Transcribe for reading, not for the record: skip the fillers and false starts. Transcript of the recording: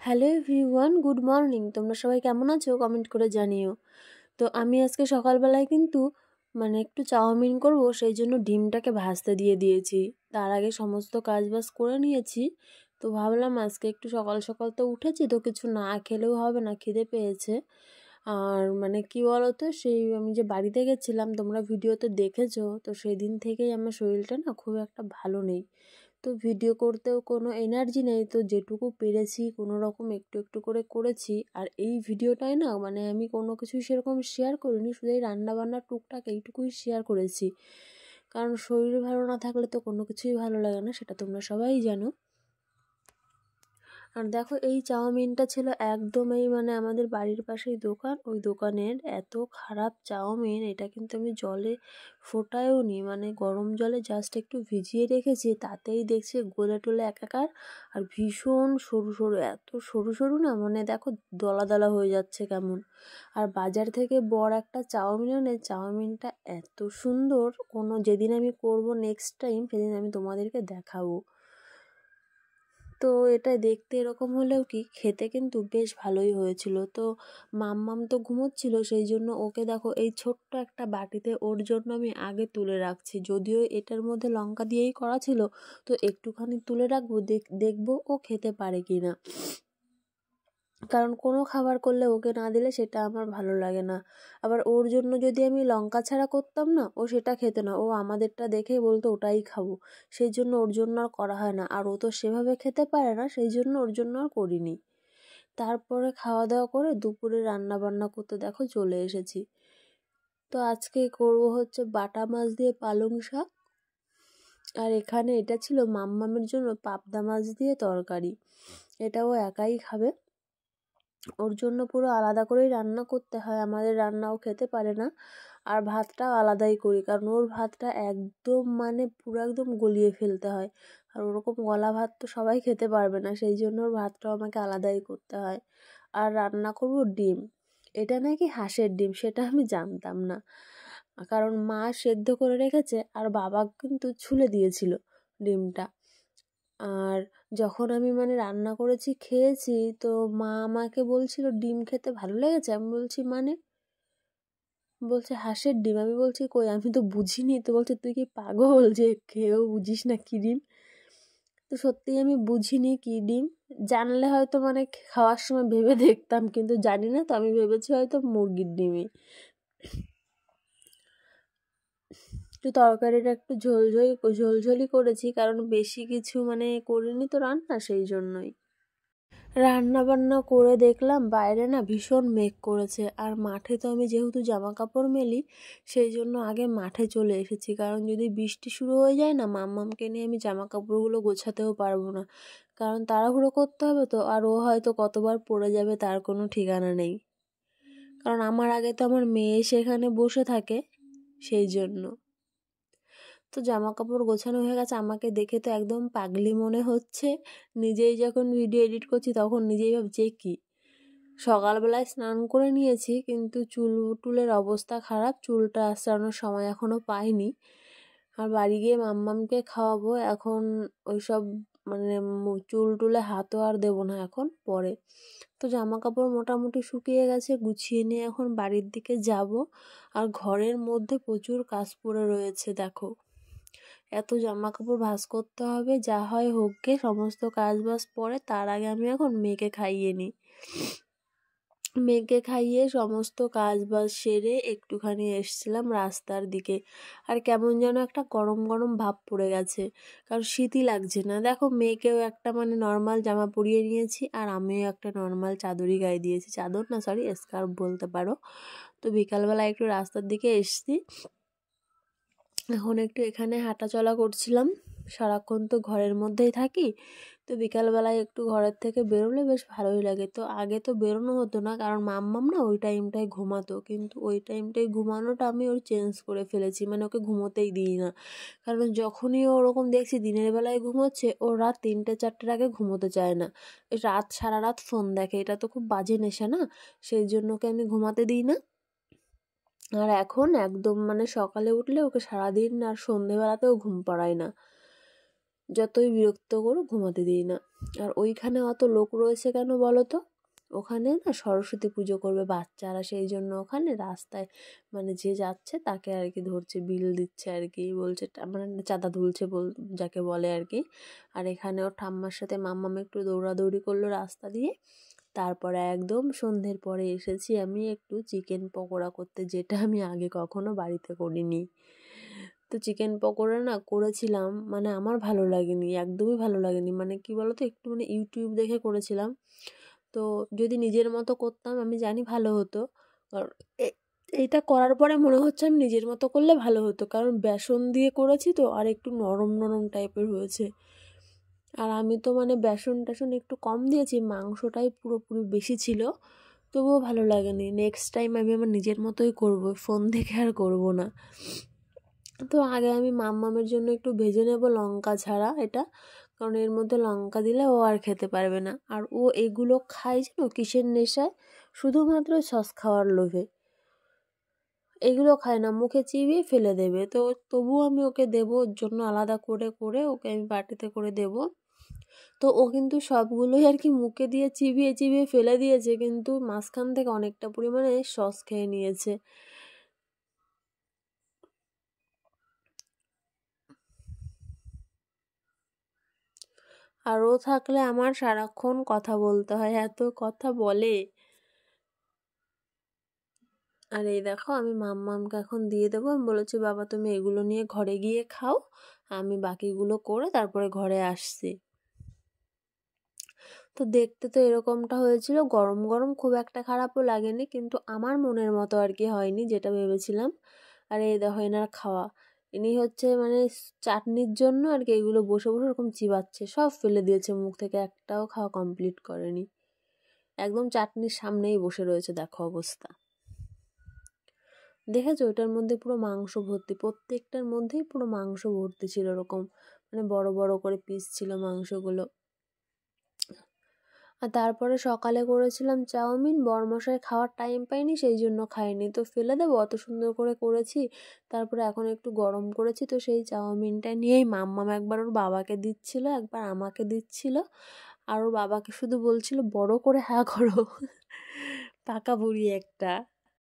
Hello everyone, good morning. তোমরা সবাই কেমন আছো কমেন্ট করে জানিও। তো আমি আজকে সকালবেলায় কিন্তু একটু চাউমিন করব, সেই জন্য ডিমটাকে ভাজতে দিয়ে দিয়েছি। তার আগে সমস্ত কাজবাজ করে নিয়েছি। তো ভাবলাম আজকে একটু সকাল সকাল তো উঠেছি, তো কিছু না খেলেও হবে না, খিদে পেয়েছে। আর কি বলো তো, সেই আমি যে বাড়িতে গেছিলাম, তোমরা ভিডিওতে দেখেছো, তো সেই দিন থেকেই আমার শরীরটা না খুব একটা ভালো নেই। তো ভিডিও করতেও কোনো এনার্জি নেই, তো যেটুকু পেরেছি কোনো রকম একটু একটু করে করেছি। আর এই ভিডিওটায় না আমি কোনো কিছুই সেরকম শেয়ার করিনি, শুধু এই রান্নাবান্নার টুকটাক এইটুকুই শেয়ার করেছি। কারণ শরীর ভালো না থাকলে তো কোনো কিছুই ভালো লাগে না, সেটা তোমরা সবাই জানো। আর দেখো, এই চাউমিনটা ছিল একদম আমাদের বাড়ির পাশেই দোকান, ওই দোকানের এত খারাপ চাউমিন। এটা কিন্তু আমি জলে ফোটায়ও নি, গরম জলে জাস্ট একটু ভিজিয়ে রেখেছি, তাতেই দেখছি গলে টলে একাকার। আর ভীষণ সরু সরু, এত সরু সরু না, দেখো দলা দলা হয়ে যাচ্ছে কেমন। আর বাজার থেকে বড় একটা চাউমিন এনে, চাউমিনটা এত সুন্দর, যেদিন আমি করব নেক্সট টাইম, সেদিন আমি তোমাদেরকে দেখাবো। তো এটা দেখতে এরকম হলেও কি খেতে কিন্তু বেশ ভালোই হয়েছিল। তো মাম্মাম তো ঘুমোচ্ছিল, সেই জন্য ওকে দেখো এই ছোট্ট একটা বাটিতে ওর জন্য আমি আগে তুলে রাখছি। যদিও এটার মধ্যে লঙ্কা দিয়েই করা ছিল, তো একটুখানি তুলে রাখবো, দেখবো ও খেতে পারে কি না। কারণ কোনো খাবার করলে ওকে না দিলে সেটা আমার ভালো লাগে না। আবার ওর জন্য যদি আমি লঙ্কা ছাড়া করতাম না, ও সেটা খেতে না, ও আমাদেরটা দেখেই বলতো ওটাই খাবো। সেই জন্য ওর জন্য আর করা হয় না, আর ও তো সেভাবে খেতে পারে না, সেই জন্য ওর জন্য আর করিনি। তারপরে খাওয়া দাওয়া করে দুপুরে রান্না বান্না করতে দেখো চলে এসেছি। তো আজকে করব হচ্ছে বাটা মাছ দিয়ে পালং শাক। আর এখানে এটা ছিল মাম্মামের জন্য পাবদা মাছ দিয়ে তরকারি। এটা ও একাই খাবে, ওর জন্য পুরো আলাদা করেই রান্না করতে হয়। আমাদের রান্নাও খেতে পারে না। আর ভাতটাও আলাদাই করি, কারণ ওর ভাতটা একদম পুরো একদম গলিয়ে ফেলতে হয়। আর ওরকম গলা ভাত তো সবাই খেতে পারবে না, সেই জন্য ওর ভাতটাও আমাকে আলাদাই করতে হয়। আর রান্না করব ডিম। এটা নাকি হাঁসের ডিম, সেটা আমি জানতাম না, কারণ মা সেদ্ধ করে রেখেছে আর বাবা কিন্তু ছুলে দিয়েছিল ডিমটা। আর যখন আমি রান্না করেছি খেয়েছি, তো মা আমাকে বলছিল ডিম খেতে ভালো লেগেছে। আমি বলছি বলছে হাঁসের ডিম। আমি বলছি কই, আমি তো বুঝিনি। তো বলছে তুই কি পাগল যে খেয়েও বুঝিস না কী ডিম। তো সত্যিই আমি বুঝিনি কী ডিম। জানলে হয়তো খাওয়ার সময় ভেবে দেখতাম, কিন্তু জানি না, তো আমি ভেবেছি হয়তো মুরগির ডিমই। তো তরকারিটা একটু ঝোলঝোলি করেছি, কারণ বেশি কিছু করিনি তো রান্না, সেই জন্যই। রান্না বান্না করে দেখলাম বাইরে না ভীষণ মেঘ করেছে। আর মাঠে তো আমি যেহেতু জামা কাপড় মেলি, সেই জন্য আগে মাঠে চলে এসেছি, কারণ যদি বৃষ্টি শুরু হয়ে যায় না, মাম্মামকে নিয়ে আমি জামা কাপড়গুলো গোছাতেও পারবো না, কারণ তাড়াহুড়ো করতে হবে তো। আর ও হয়তো কতবার পড়ে যাবে তার কোনো ঠিকানা নেই, কারণ আমার আগে তো আমার মেয়ে সেখানে বসে থাকে, সেই জন্য। তো জামা কাপড় গোছানো হয়ে গেছে। আমাকে দেখে তো একদম পাগলি মনে হচ্ছে। নিজেই যখন ভিডিও এডিট করছি তখন নিজেই ভাবছি কি, সকালবেলায় স্নান করে নিয়েছি, কিন্তু চুলের অবস্থা খারাপ, চুলটা আঁচড়ানোর সময় এখনও পাইনি। আর বাড়ি গিয়ে মাম্মামকে খাওয়াবো। এখন ওইসব চুল টুলে হাতও আর দেবো না, এখন পরে। তো জামা কাপড় মোটামুটি শুকিয়ে গেছে, গুছিয়ে নিয়ে এখন বাড়ির দিকে যাব। আর ঘরের মধ্যে প্রচুর কাজ পড়ে রয়েছে দেখো, এত জামা কাপড় ভাঁজ করতে হবে। যা হয় হোক গে, সমস্ত কাজ বাজ পরে, তার আগে আমি এখন মেয়েকে খাইয়ে নিই। মেয়েকে খাইয়ে সমস্ত কাজ বাজ সেরে একটুখানি এসছিলাম রাস্তার দিকে। আর কেমন যেন একটা গরম গরম ভাব পড়ে গেছে, কারণ শীতই লাগছে না। দেখো, মেয়েকেও একটা নর্মাল জামা পরিয়ে নিয়েছি, আর আমিও একটা নর্মাল চাদরই গায়ে দিয়েছি, চাদর না সরি স্কার্ফ বলতে পারো। তো বিকালবেলা একটু রাস্তার দিকে এসছি, এখন একটু এখানে হাঁটাচলা করছিলাম। সারাক্ষণ তো ঘরের মধ্যেই থাকি, তো বিকালবেলায় একটু ঘরের থেকে বেরোলে বেশ ভালোই লাগে। তো আগে তো বেরোনো হতো না, কারণ মাম্মাম না ওই টাইমটায় ঘুমাতো, কিন্তু ওই টাইমটায় ঘুমানোটা আমি ওর চেঞ্জ করে ফেলেছি, ওকে ঘুমোতেই দিই না। কারণ যখনই ও ওরকম দেখছি দিনের বেলায় ঘুমোচ্ছে, ও রাত 3টে 4টের আগে ঘুমোতে চায় না, সারা রাত ফোন দেখে। এটা তো খুব বাজে নেশা না, সেই জন্য ওকে আমি ঘুমাতে দিই না। আর এখন একদম সকালে উঠলে ওকে সারাদিন আর সন্ধেবেলাতেও ঘুম পাড়ায় না। যতই বিরক্ত করুক ঘুমাতে দিই না। আর ওইখানে অত লোক রয়েছে কেন বলো তো? ওখানে না সরস্বতী পুজো করবে বাচ্চারা, সেই জন্য ওখানে রাস্তায় মানে যে যাচ্ছে তাকে আর কি ধরছে, বিল দিচ্ছে আর কি, বলছে মানে চাঁদা তুলছে যাকে বলে আর কি। আর এখানে ওর ঠাম্মার সাথে মাম্মাম একটু দৌড়াদৌড়ি করলো রাস্তা দিয়ে। তারপরে একদম সন্ধ্যের পরে এসেছি আমি একটু চিকেন পকোড়া করতে, যেটা আমি আগে কখনো বাড়িতে করিনি। তো চিকেন পকোড়া না করেছিলাম, মানে আমার ভালো লাগেনি, একদমই ভালো লাগেনি। মানে কি বলতো, একটু মানে ইউটিউব দেখে করেছিলাম। তো যদি নিজের মতো করতাম আমি জানি ভালো হতো। আর এইটা করার পরে মনে হচ্ছে আমি নিজের মতো করলে ভালো হতো, কারণ বেসন দিয়ে করেছি তো, আর একটু নরম নরম টাইপের হয়েছে। আর আমি তো মানে বেসন টেসন একটু কম দিয়েছি, মাংসটাই পুরোপুরি বেশি ছিল, তবুও ভালো লাগেনি। নেক্সট টাইম আমি আমার নিজের মতোই করব, ফোন দেখে আর করব না। তো আগে আমি মাম্মামের জন্য একটু ভেজে নেব লঙ্কা ছাড়া এটা, কারণ এর মধ্যে লঙ্কা দিলে ও আর খেতে পারবে না। আর ও এগুলো খায় যেন কিসের নেশায়, শুধুমাত্র সস খাওয়ার লোভে। এগুলো খায় না, মুখে চিবিয়ে ফেলে দেবে। তো তবুও আমি ওকে দেবো, ওর জন্য আলাদা করে করে ওকে আমি বাটিতে করে দেব। তো ও কিন্তু সবগুলোই আর কি মুখে দিয়ে চিবিয়ে চিবিয়ে ফেলে দিয়েছে, কিন্তু মাঝখান থেকে অনেকটা পরিমাণে সস খেয়ে নিয়েছে। আর ও থাকলে আমার সারাক্ষণ কথা বলতে হয়, এত কথা বলে। আর এই দেখো আমি মাম্মামকে এখন দিয়ে দেবো। আমি বলেছি বাবা তুমি এগুলো নিয়ে ঘরে গিয়ে খাও, আমি বাকিগুলো করে তারপরে ঘরে আসছি। তো দেখতে তো এরকমটা হয়েছিল, গরম গরম, খুব একটা খারাপও লাগেনি, কিন্তু আমার মনের মতো আর কি হয়নি যেটা ভেবেছিলাম। আর এই দেখো এনার খাওয়া, ইনি হচ্ছে মানে চাটনির জন্য আর কি এগুলো বসে বসে এরকম চিবাচ্ছে, সব ফেলে দিয়েছে মুখ থেকে, একটাও খাওয়া কমপ্লিট করেনি। একদম চাটনির সামনেই বসে রয়েছে, দেখো অবস্থা। দেখেছো ওটার মধ্যে পুরো মাংস ভর্তি, প্রত্যেকটার মধ্যেই পুরো মাংস ভর্তি ছিল, এরকম মানে বড় বড় করে পিস ছিল মাংসগুলো। আর তারপরে সকালে করেছিলাম চাউমিন, বরমশাই খাওয়ার টাইম পাইনি, সেই জন্য খাইনি। তো ফেলে দেবো, অত সুন্দর করে করেছি। তারপরে এখন একটু গরম করেছি, তো সেই চাউমিনটা নিয়েই মাম্মাম একবার ওর বাবাকে দিচ্ছিল, একবার আমাকে দিচ্ছিল। আর ওর বাবাকে শুধু বলছিল বড় করে হ্যাঁ করো, পাকা বুড়ি একটা।